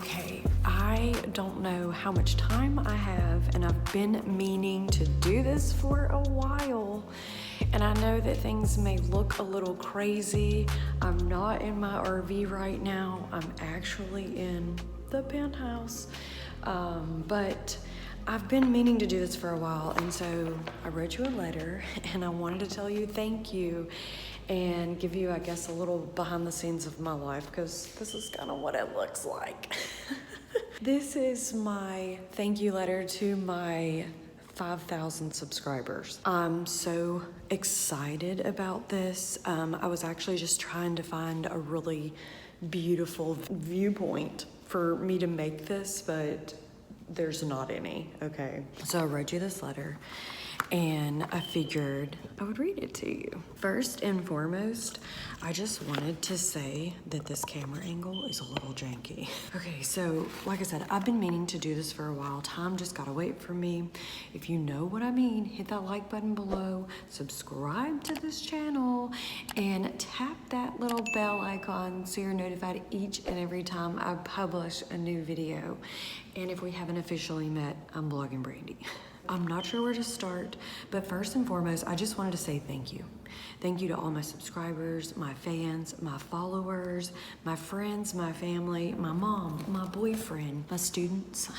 Okay, I don't know how much time I have, and I've been meaning to do this for a while. And I know that things may look a little crazy. I'm not in my RV right now. I'm actually in the penthouse. But I've been meaning to do this for a while, and so I wrote you a letter, and I wanted to tell you thank you and give you, I guess, a little behind the scenes of my life, because this is kind of what it looks like. This is my thank you letter to my 5,000 subscribers. I'm so excited about this. I was actually just trying to find a really beautiful viewpoint for me to make this, but there's not any, okay? So I wrote you this letter, and I figured I would read it to you. First and foremost, I just wanted to say that this camera angle is a little janky. Okay, so like I said, I've been meaning to do this for a while. Time just gotta wait for me. If you know what I mean, hit that like button below, subscribe to this channel, and tap that little bell icon so you're notified each and every time I publish a new video. And if we haven't officially met, I'm blogging Brandi. I'm not sure where to start, but first and foremost, I just wanted to say thank you. Thank you to all my subscribers, my fans, my followers, my friends, my family, my mom, my boyfriend, my students,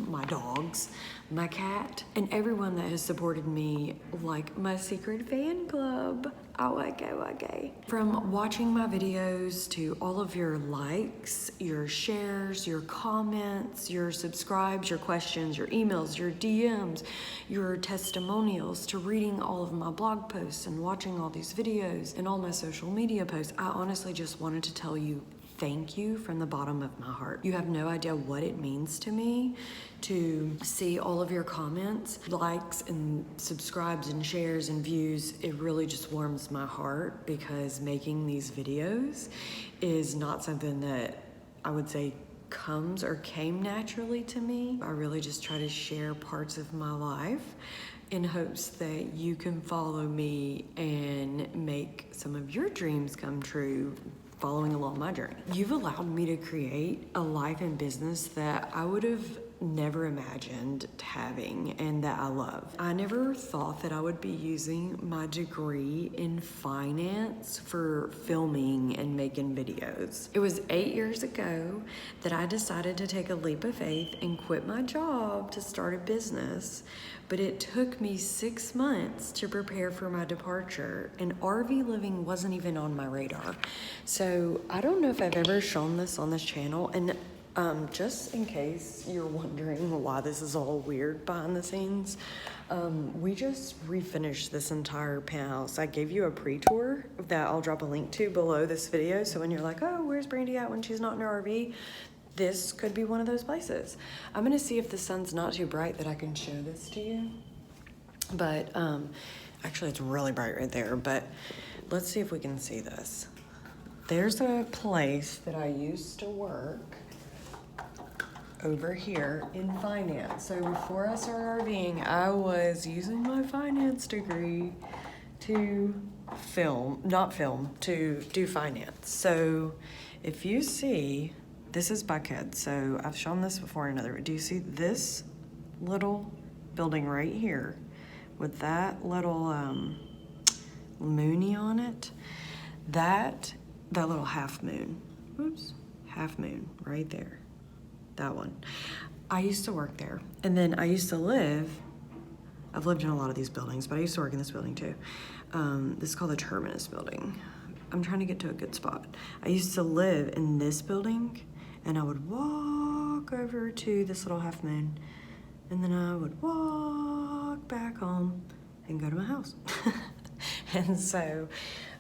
my dogs, my cat, and everyone that has supported me, like my secret fan club. Okay. From watching my videos to all of your likes, your shares, your comments, your subscribes, your questions, your emails, your DMs, your testimonials, to reading all of my blog posts and watching all these videos and all my social media posts, I honestly just wanted to tell you thank you from the bottom of my heart. You have no idea what it means to me to see all of your comments, likes, and subscribes and shares and views. It really just warms my heart, because making these videos is not something that I would say comes or came naturally to me. I really just try to share parts of my life in hopes that you can follow me and make some of your dreams come true following along my journey. You've allowed me to create a life and business that I would have never imagined having and that I love. I never thought that I would be using my degree in finance for filming and making videos. It was 8 years ago that I decided to take a leap of faith and quit my job to start a business, but it took me 6 months to prepare for my departure, and RV living wasn't even on my radar. So I don't know if I've ever shown this on this channel, and just in case you're wondering why this is all weird behind the scenes, we just refinished this entire penthouse. I gave you a pre-tour that I'll drop a link to below this video, so when you're like, oh, where's Brandi at when she's not in her RV? This could be one of those places. I'm gonna see if the sun's not too bright that I can show this to you. But actually it's really bright right there, but let's see if we can see this. There's a place that I used to work over here in finance. So before I started RVing, I was using my finance degree to to do finance. So if you see, this is Buckhead. So I've shown this before in another, do you see this little building right here with that little moony on it? That little half moon, half moon right there. That one. I used to work there, and then I used to live, I've lived in a lot of these buildings, but I used to work in this building too. This is called the Terminus building. I'm trying to get to a good spot. I used to live in this building, and I would walk over to this little half moon, and then I would walk back home and go to my house. And so,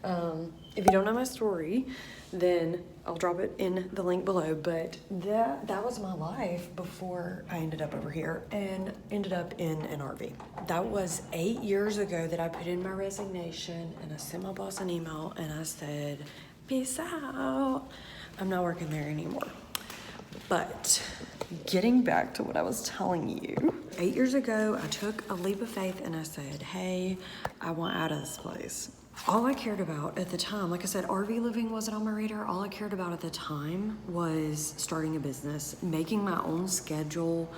if you don't know my story, then I'll drop it in the link below, but that was my life before I ended up over here and ended up in an RV. That was 8 years ago that I put in my resignation, and I sent my boss an email and I said, peace out. I'm not working there anymore. But getting back to what I was telling you, 8 years ago, I took a leap of faith and I said, hey, I want out of this place. All I cared about at the time, like I said, RV living wasn't on my radar. All I cared about at the time was starting a business, making my own schedule,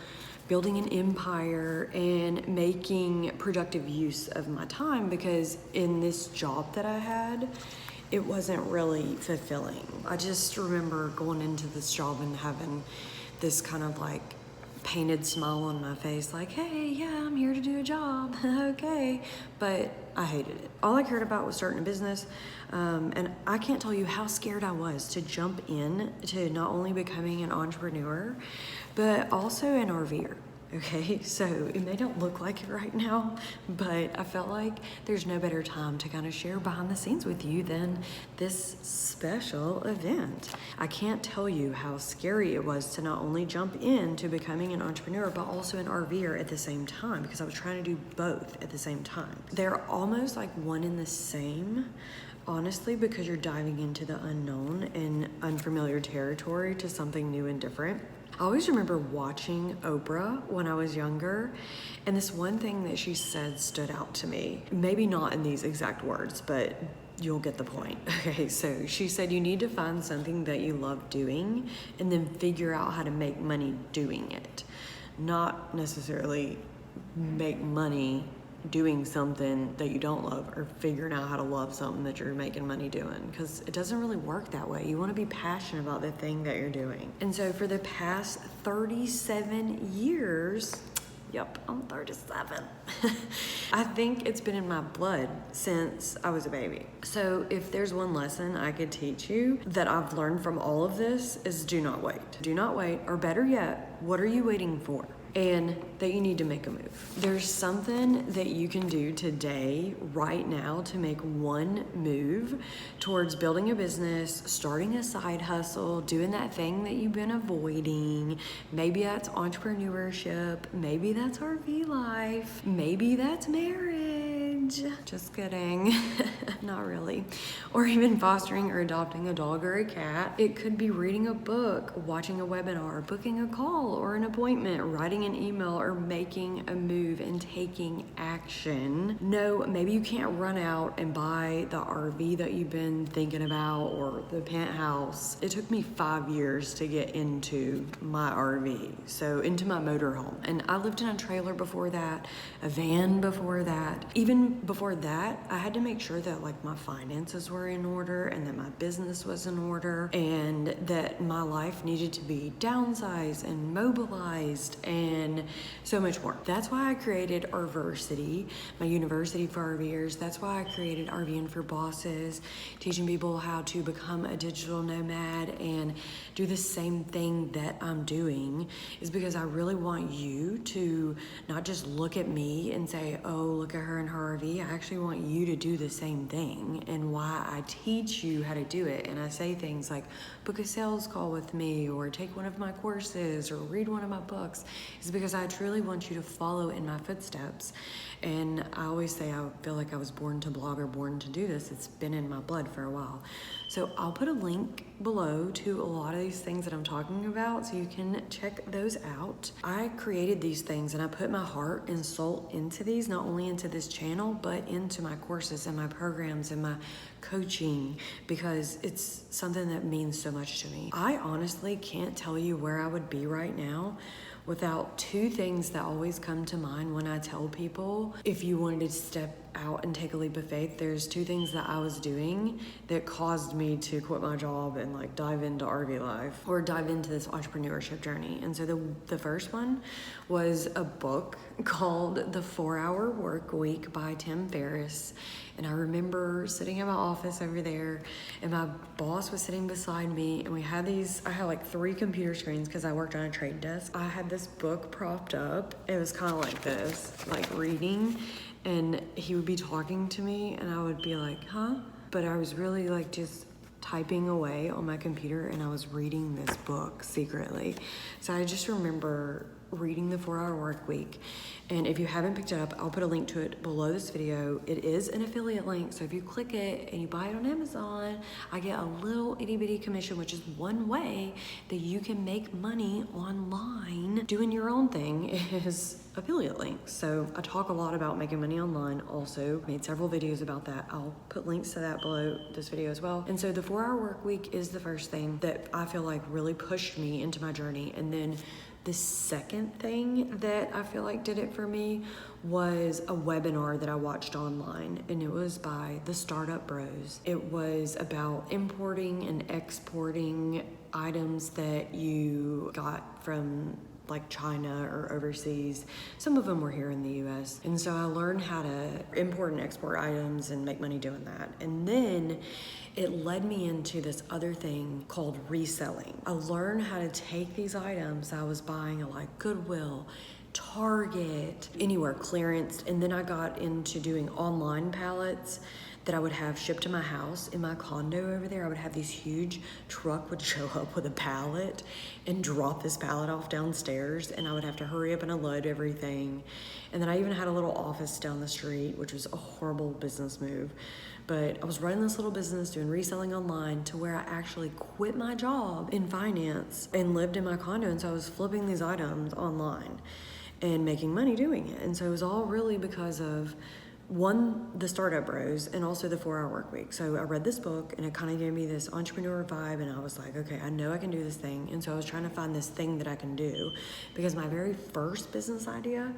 building an empire, and making productive use of my time, because in this job that I had, it wasn't really fulfilling. I just remember going into this job and having this kind of like painted smile on my face, like, hey, yeah, I'm here to do a job, okay. But I hated it. All I cared about was starting a business. And I can't tell you how scared I was to jump in to not only becoming an entrepreneur, but also an RVer. Okay, so it may not look like it right now, but I felt like there's no better time to kind of share behind the scenes with you than this special event. I can't tell you how scary it was to not only jump into becoming an entrepreneur, but also an RVer at the same time, because I was trying to do both at the same time. They're almost like one and the same, honestly, because you're diving into the unknown and unfamiliar territory to something new and different. I always remember watching Oprah when I was younger, and this one thing that she said stood out to me. Maybe not in these exact words, but you'll get the point. Okay, so she said you need to find something that you love doing and then figure out how to make money doing it. Not necessarily make money doing something that you don't love, or figuring out how to love something that you're making money doing, because it doesn't really work that way. You want to be passionate about the thing that you're doing. And so for the past 37 years, yep, I'm 37. I think it's been in my blood since I was a baby. So if there's one lesson I could teach you that I've learned from all of this, is do not wait. Do not wait, or better yet, what are you waiting for? And that you need to make a move. There's something that you can do today, right now, to make one move towards building a business, starting a side hustle, doing that thing that you've been avoiding. Maybe that's entrepreneurship, maybe that's RV life, maybe that's marriage. Just kidding. Not really. Or even fostering or adopting a dog or a cat. It could be reading a book, watching a webinar, booking a call or an appointment, writing an email, or making a move and taking action. No, maybe you can't run out and buy the RV that you've been thinking about, or the penthouse. It took me 5 years to get into my RV, so into my motorhome. And I lived in a trailer before that, a van before that. Even before that, I had to make sure that like my finances were in order, and that my business was in order, and that my life needed to be downsized and mobilized and so much more. That's why I created RVersity, my university for RVers. That's why I created RVing for Bosses, teaching people how to become a digital nomad and do the same thing that I'm doing, is because I really want you to not just look at me and say, oh, look at her in her RV. I actually want you to do the same thing. And why I teach you how to do it, and I say things like book a sales call with me, or take one of my courses, or read one of my books, is because I truly want you to follow in my footsteps. And I always say I feel like I was born to blog, or born to do this. It's been in my blood for a while. So I'll put a link below to a lot of these things that I'm talking about, so you can check those out. I created these things and I put my heart and soul into these, not only into this channel, but into my courses and my programs and my coaching, because it's something that means so much to me. I honestly can't tell you where I would be right now without two things that always come to mind when I tell people, if you wanted to step out and take a leap of faith, there's two things that I was doing that caused me to quit my job and like dive into RV life, or dive into this entrepreneurship journey. And so the first one was a book called The 4-Hour Work Week by Tim Ferriss. And I remember sitting in my office over there, and my boss was sitting beside me, and I had like 3 computer screens because I worked on a trade desk. I had this book propped up. It was kind of like this, like reading, and he would be talking to me and I would be like, huh? But I was really like just typing away on my computer, and I was reading this book secretly. So I just remember reading the 4-Hour Work Week. And if you haven't picked it up, I'll put a link to it below this video. It is an affiliate link, so if you click it and you buy it on Amazon, I get a little itty bitty commission, which is one way that you can make money online. Doing your own thing is affiliate links. So I talk a lot about making money online. Also made several videos about that. I'll put links to that below this video as well. And so the 4-Hour Work Week is the first thing that I feel like really pushed me into my journey. And then the second thing that I feel like did it for me was a webinar that I watched online, and it was by the Startup Bros. It was about importing and exporting items that you got from like China or overseas. Some of them were here in the US. And so I learned how to import and export items and make money doing that. And then it led me into this other thing called reselling. I learned how to take these items I was buying at like Goodwill, Target, anywhere clearance, and then I got into doing online pallets that I would have shipped to my house. In my condo over there, I would have these huge truck would show up with a pallet and drop this pallet off downstairs, and I would have to hurry up and unload everything. And then I even had a little office down the street, which was a horrible business move. But I was running this little business doing reselling online to where I actually quit my job in finance and lived in my condo. And so I was flipping these items online and making money doing it. And so it was all really because of one, the Startup Bros, and also the 4-Hour Work Week. So I read this book and it kind of gave me this entrepreneur vibe, and I was like, okay, I know I can do this thing. And so I was trying to find this thing that I can do, because my very first business idea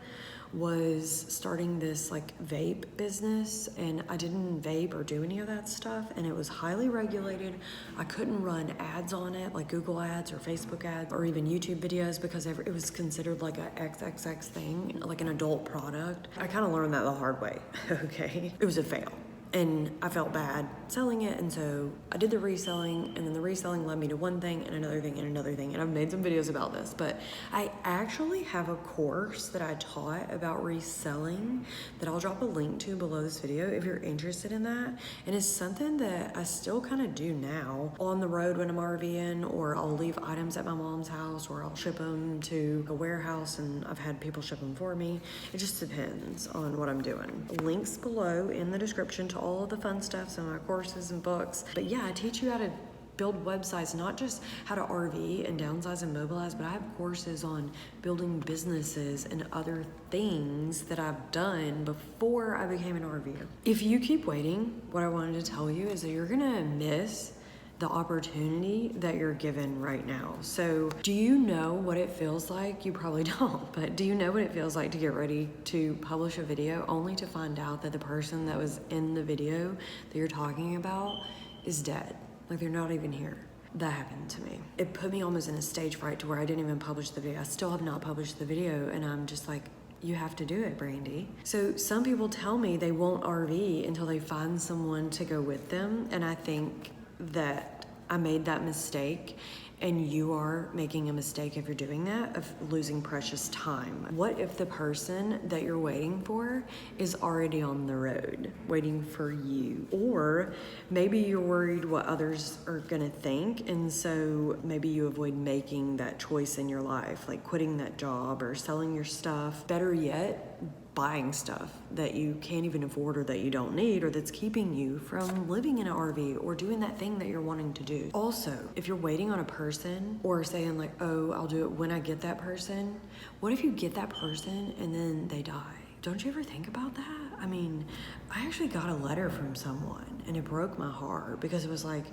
was starting this like vape business, and I didn't vape or do any of that stuff, and it was highly regulated. I couldn't run ads on it, like Google ads or Facebook ads or even YouTube videos, because it was considered like a XXX thing, like an adult product. I kind of learned that the hard way. Okay, it was a fail. And I felt bad selling it, and so I did the reselling, and then the reselling led me to one thing and another thing and another thing, and I've made some videos about this, but I actually have a course that I taught about reselling that I'll drop a link to below this video if you're interested in that. And it's something that I still kind of do now on the road when I'm RVing, or I'll leave items at my mom's house, or I'll ship them to a warehouse, and I've had people ship them for me. It just depends on what I'm doing. Links below in the description to all of the fun stuff, some of my courses and books. But yeah, I teach you how to build websites, not just how to RV and downsize and mobilize, but I have courses on building businesses and other things that I've done before I became an RVer. If you keep waiting, what I wanted to tell you is that you're gonna miss the opportunity that you're given right now. So do you know what it feels like? You probably don't, but do you know what it feels like to get ready to publish a video only to find out that the person that was in the video that you're talking about is dead? Like, they're not even here. That happened to me. It put me almost in a stage fright to where I didn't even publish the video. I still have not published the video, and I'm just like, you have to do it, Brandi. So some people tell me they won't RV until they find someone to go with them, and I think that I made that mistake, and you are making a mistake if you're doing that, of losing precious time. What if the person that you're waiting for is already on the road waiting for you? Or maybe you're worried what others are gonna think, and so maybe you avoid making that choice in your life, like quitting that job or selling your stuff. Better yet, buying stuff that you can't even afford, or that you don't need, or that's keeping you from living in an RV or doing that thing that you're wanting to do. Also, if you're waiting on a person, or saying like, oh, I'll do it when I get that person, what if you get that person and then they die? Don't you ever think about that? I mean, I actually got a letter from someone, and it broke my heart, because it was like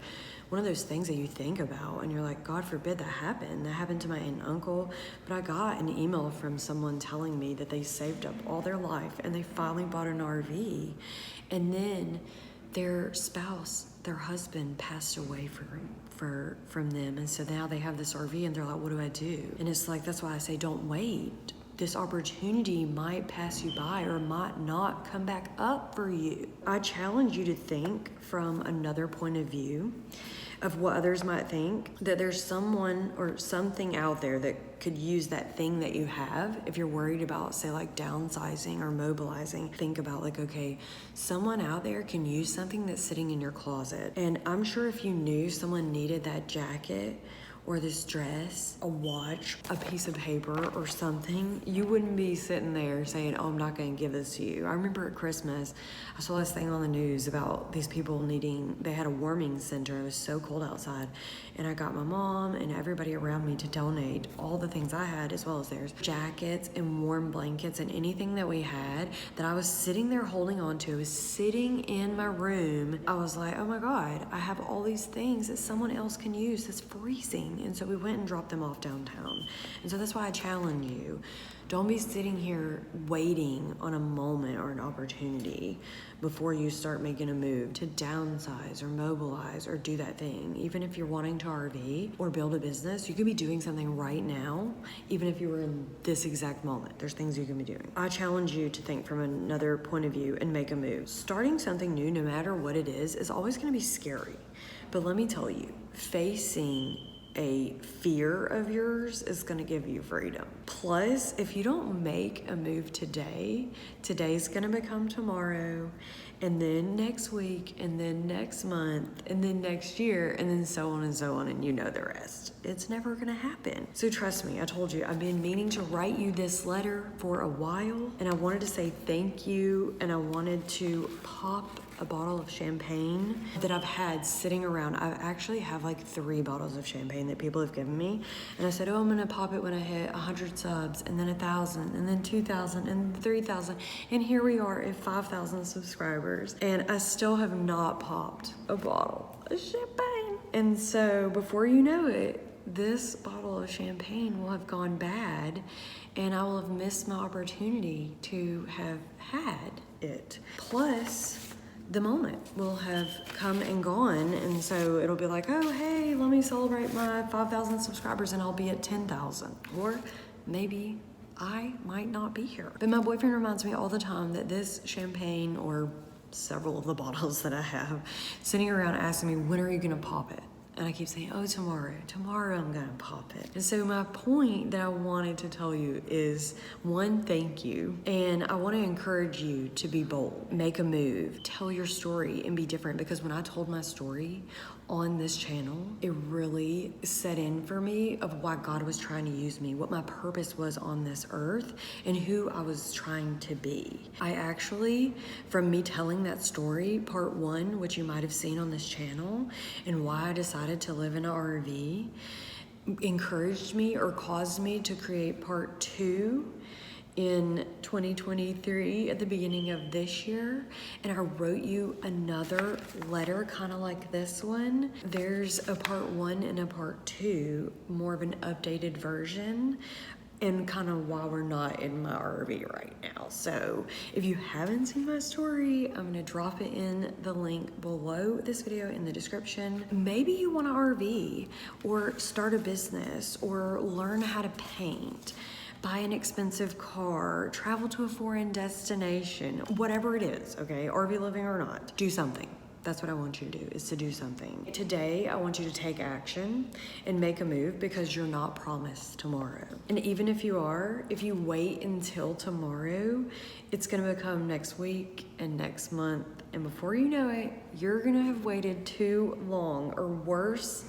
one of those things that you think about and you're like, God forbid that happened. That happened to my aunt and uncle. But I got an email from someone telling me that they saved up all their life and they finally bought an RV, and then their spouse, their husband, passed away from them, and so now they have this RV and they're like, what do I do? And it's like, that's why I say, don't wait. This opportunity might pass you by, or might not come back up for you. I challenge you to think from another point of view of what others might think, that there's someone or something out there that could use that thing that you have. If you're worried about, say, like downsizing or mobilizing, think about like, okay, someone out there can use something that's sitting in your closet. And I'm sure if you knew someone needed that jacket or this dress, a watch, a piece of paper or something, you wouldn't be sitting there saying, oh, I'm not gonna give this to you. I remember at Christmas, I saw this thing on the news about these people they had a warming center. It was so cold outside. And I got my mom and everybody around me to donate all the things I had as well as theirs. Jackets and warm blankets and anything that we had that I was sitting there holding on to. I was sitting in my room. I was like, oh my God, I have all these things that someone else can use that's freezing. And so we went and dropped them off downtown. And so that's why I challenge you. Don't be sitting here waiting on a moment or an opportunity before you start making a move to downsize or mobilize or do that thing. Even if you're wanting to RV or build a business, you could be doing something right now, even if you were in this exact moment. There's things you can be doing. I challenge you to think from another point of view and make a move. Starting something new, no matter what it is always gonna be scary. But let me tell you, facing a fear of yours is going to give you freedom. Plus, if you don't make a move today, today's going to become tomorrow, and then next week, and then next month, and then next year, and then so on, and you know the rest. It's never going to happen. So trust me, I told you, I've been meaning to write you this letter for a while, and I wanted to say thank you, and I wanted to pop a bottle of champagne that I've had sitting around. I actually have like 3 bottles of champagne that people have given me. And I said, oh, I'm gonna pop it when I hit 100 subs, and then 1,000, and then 2,000, and 3,000. And here we are at 5,000 subscribers. And I still have not popped a bottle of champagne. And so before you know it, this bottle of champagne will have gone bad, and I will have missed my opportunity to have had it. Plus, the moment will have come and gone, and so it'll be like, oh, hey, let me celebrate my 5,000 subscribers, and I'll be at 10,000. Or maybe I might not be here. But my boyfriend reminds me all the time that this champagne, or several of the bottles that I have, sitting around asking me, when are you gonna pop it? And I keep saying, oh, tomorrow I'm gonna pop it. And so my point that I wanted to tell you is, one, thank you. And I wanna encourage you to be bold, make a move, tell your story and be different. Because when I told my story on this channel, it really set in for me of why God was trying to use me, what my purpose was on this earth, and who I was trying to be. I actually, from me telling that story, part 1, which you might have seen on this channel, and why I decided to live in an RV, encouraged me or caused me to create part 2 in 2023 at the beginning of this year. And I wrote you another letter kind of like this one. There's a part 1 and a part 2, more of an updated version, and kind of why we're not in my RV right now. So if you haven't seen my story, I'm gonna drop it in the link below this video in the description. Maybe you want to RV or start a business or learn how to paint, buy an expensive car, travel to a foreign destination, whatever it is, okay? RV living or not, do something. That's what I want you to do, is to do something. Today, I want you to take action and make a move, because you're not promised tomorrow. And even if you are, if you wait until tomorrow, it's gonna become next week and next month. And before you know it, you're gonna have waited too long, or worse,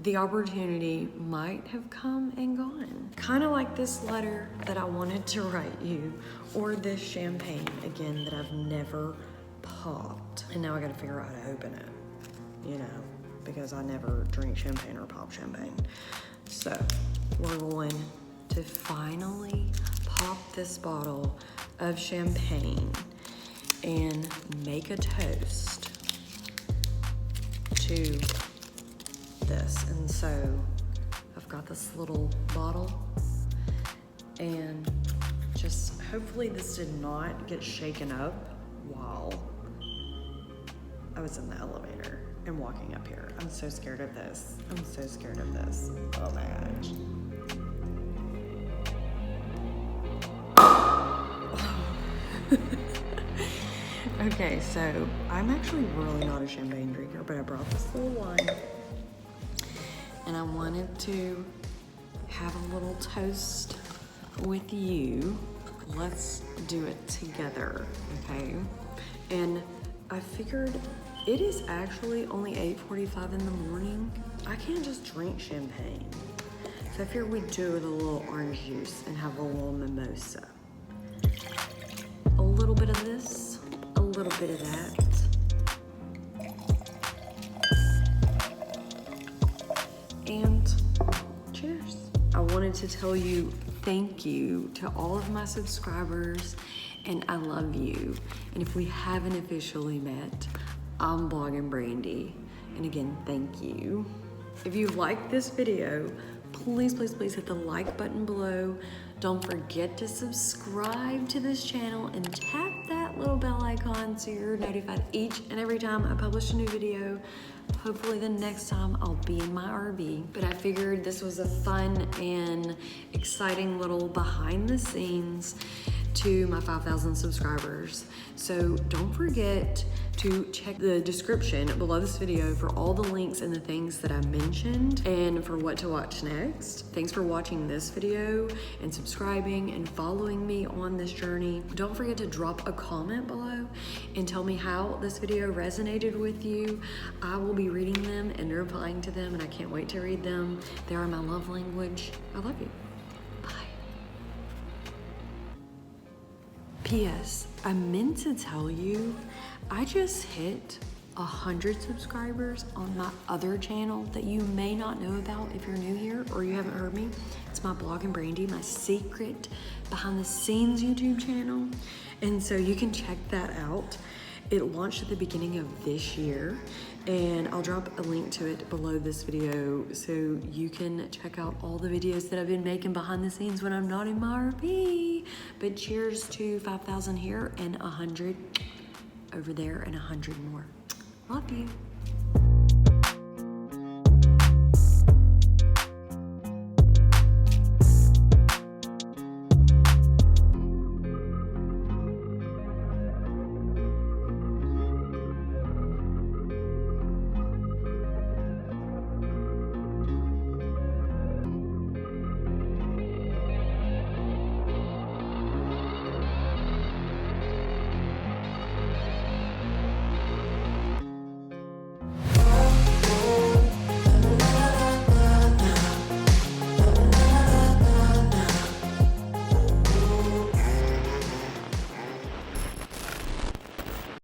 the opportunity might have come and gone. Kind of like this letter that I wanted to write you, or this champagne, again, that I've never popped. And now I gotta figure out how to open it, you know, because I never drink champagne or pop champagne. So we're going to finally pop this bottle of champagne and make a toast to this. And so I've got this little bottle, and just hopefully this did not get shaken up while I was in the elevator and walking up here. I'm so scared of this. I'm so scared of this. Oh my gosh. Okay, so I'm actually really not a champagne drinker, but I brought this little wine, and I wanted to have a little toast with you. Let's do it together, okay? And I figured It is actually only 8:45 in the morning. I can't just drink champagne. So I figured we'd do with a little orange juice and have a little mimosa. A little bit of this, a little bit of that. And cheers. I wanted to tell you thank you to all of my subscribers, and I love you. And if we haven't officially met, I'm blogging Brandi. And again, thank you. If you liked this video, please, please, please hit the like button below. Don't forget to subscribe to this channel and tap that little bell icon so you're notified each and every time I publish a new video. Hopefully the next time I'll be in my RV. But I figured this was a fun and exciting little behind the scenes to my 5,000 subscribers. So don't forget to check the description below this video for all the links and the things that I mentioned and for what to watch next. Thanks for watching this video and subscribing and following me on this journey. Don't forget to drop a comment below and tell me how this video resonated with you. I will be reading them and replying to them, and I can't wait to read them. They are my love language. I love you. P.S. I meant to tell you, I just hit 100 subscribers on my other channel that you may not know about if you're new here or you haven't heard me. It's my Blogging Brandi, my secret behind the scenes YouTube channel. And so you can check that out. It launched at the beginning of this year, and I'll drop a link to it below this video so you can check out all the videos that I've been making behind the scenes when I'm not in my RV. But cheers to 5,000 here and 100 over there and 100 more. Love you.